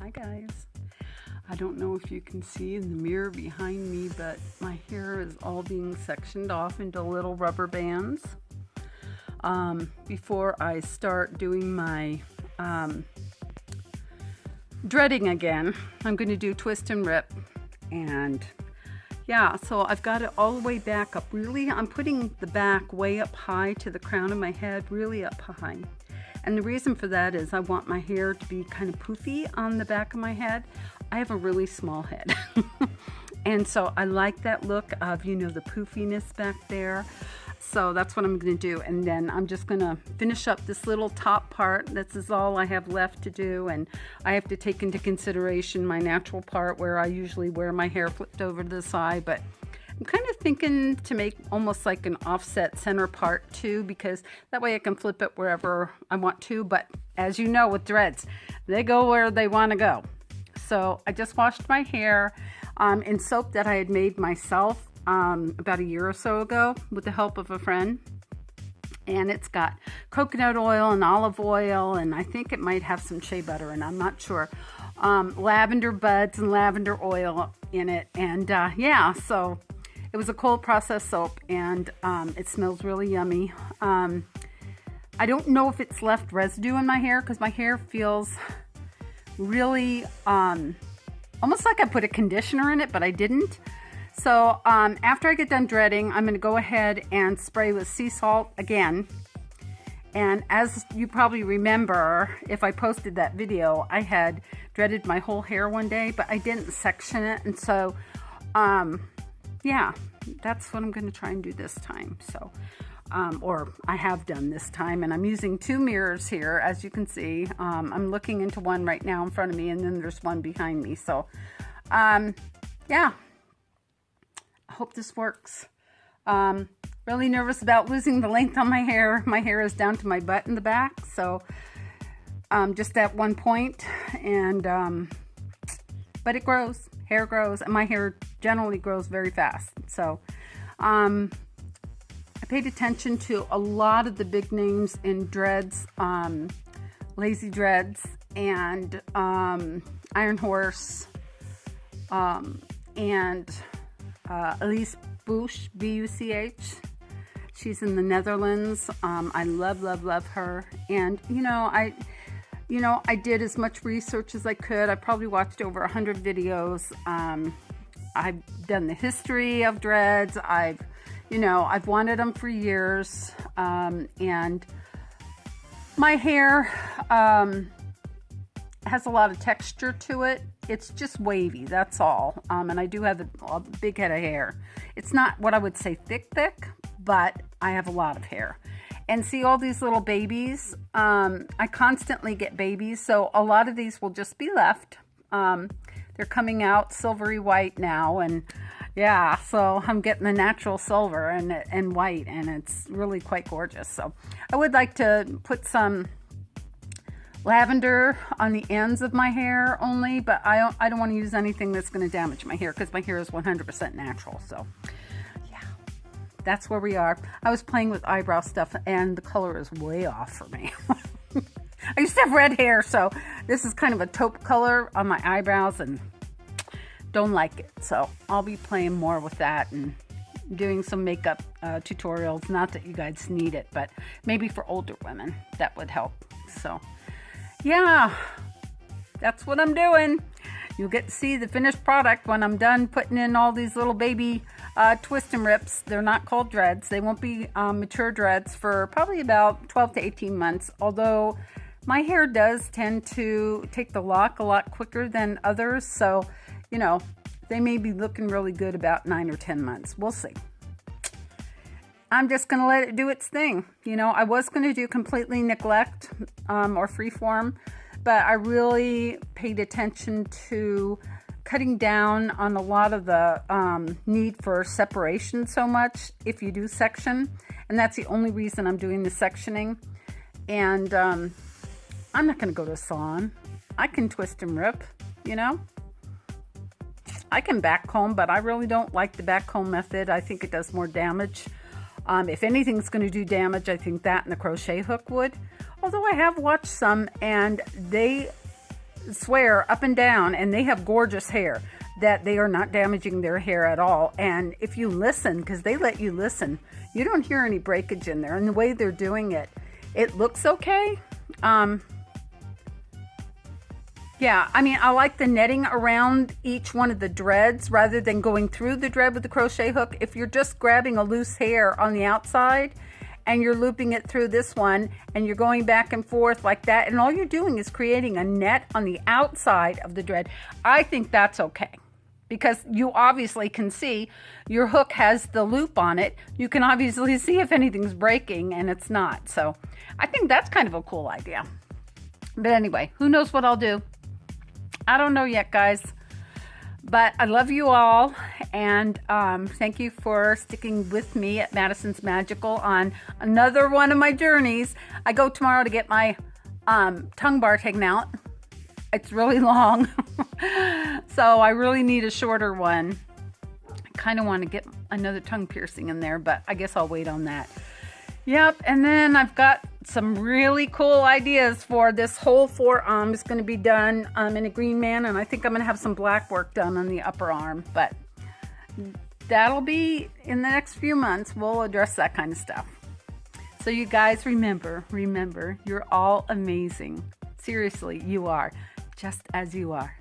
Hi guys. I don't know if you can see in the mirror behind me, but my hair is all being sectioned off into little rubber bands. Before I start doing my dreading again, I'm going to do twist and rip. And yeah, so I've got it all the way back up. Really, I'm putting the back way up high to the crown of my head, really up high. And the reason for that is I want my hair to be kind of poofy on the back of my head. I have a really small head. And so I like that look of, you know, the poofiness back there. So that's what I'm going to do. And then I'm just going to finish up this little top part. This is all I have left to do. And I have to take into consideration my natural part where I usually wear my hair flipped over to the side. But I'm kind of thinking to make almost like an offset center part too, because that way I can flip it wherever I want to. But as you know, with dreads, they go where they want to go. So I just washed my hair in soap that I had made myself about a year or so ago with the help of a friend. And it's got coconut oil and olive oil, and I think it might have some shea butter, and I'm not sure. Lavender buds and lavender oil in it. And yeah, so it was a cold process soap, and it smells really yummy. I don't know if it's left residue in my hair because my hair feels really almost like I put a conditioner in it, but I didn't. So after I get done dreading, I'm going to go ahead and spray with sea salt again. And as you probably remember, if I posted that video, I had dreaded my whole hair one day, but I didn't section it. And so yeah, that's what I'm going to try and do this time. So, or I have done this time, and I'm using two mirrors here, as you can see. I'm looking into one right now in front of me, and then there's one behind me. So, yeah, I hope this works. Really nervous about losing the length on my hair. My hair is down to my butt in the back, so just at one point, and but it grows. Hair grows, and my hair generally grows very fast. So I paid attention to a lot of the big names in dreads, Lazy Dreads and Iron Horse, and Elise Buch, B-U-C-H. She's in the Netherlands. I love her. And I did as much research as I could. I probably watched over 100 videos. I've done the history of dreads. I've wanted them for years. And my hair has a lot of texture to it. It's just wavy, that's all. And I do have a big head of hair. It's not what I would say thick, but I have a lot of hair. And see all these little babies? I constantly get babies, so a lot of these will just be left. They're coming out silvery white now, and yeah, so I'm getting the natural silver and white, and it's really quite gorgeous. So I would like to put some lavender on the ends of my hair only, but I don't want to use anything that's going to damage my hair because my hair is 100% natural. So that's where we are. I was playing with eyebrow stuff, and the color is way off for me. I used to have red hair, so this is kind of a taupe color on my eyebrows, and don't like it. So I'll be playing more with that and doing some makeup tutorials. Not that you guys need it, but maybe for older women, that would help. So yeah, that's what I'm doing. You'll get to see the finished product when I'm done putting in all these little baby twist and rips. They're not called dreads. They won't be mature dreads for probably about 12 to 18 months, although my hair does tend to take the lock a lot quicker than others. So, they may be looking really good about 9 or 10 months. We'll see. I'm just going to let it do its thing. I was going to do completely neglect or freeform, but I really paid attention to cutting down on a lot of the need for separation so much if you do section. And that's the only reason I'm doing the sectioning. And I'm not going to go to a salon. I can twist and rip, I can back comb, but I really don't like the back comb method. I think it does more damage. If anything's going to do damage, I think that and the crochet hook would. Although I have watched some, and they swear up and down, and they have gorgeous hair, that they are not damaging their hair at all. And if you listen, because they let you listen, you don't hear any breakage in there. And the way they're doing it, it looks okay. Yeah, I mean, I like the netting around each one of the dreads rather than going through the dread with the crochet hook. If you're just grabbing a loose hair on the outside and you're looping it through this one and you're going back and forth like that, and all you're doing is creating a net on the outside of the dread, I think that's okay. Because you obviously can see your hook has the loop on it. You can obviously see if anything's breaking, and it's not. So I think that's kind of a cool idea. But anyway, who knows what I'll do? I don't know yet, guys. But I love you all, and thank you for sticking with me at Madison's Magical on another one of my journeys. I go tomorrow to get my tongue bar taken out. It's really long, so I really need a shorter one. I kind of want to get another tongue piercing in there, but I guess I'll wait on that. Yep, and then I've got some really cool ideas for this whole forearm. It's going to be done in a green man, and I think I'm going to have some black work done on the upper arm, but that'll be in the next few months. We'll address that kind of stuff. So you guys remember, you're all amazing. Seriously, you are, just as you are.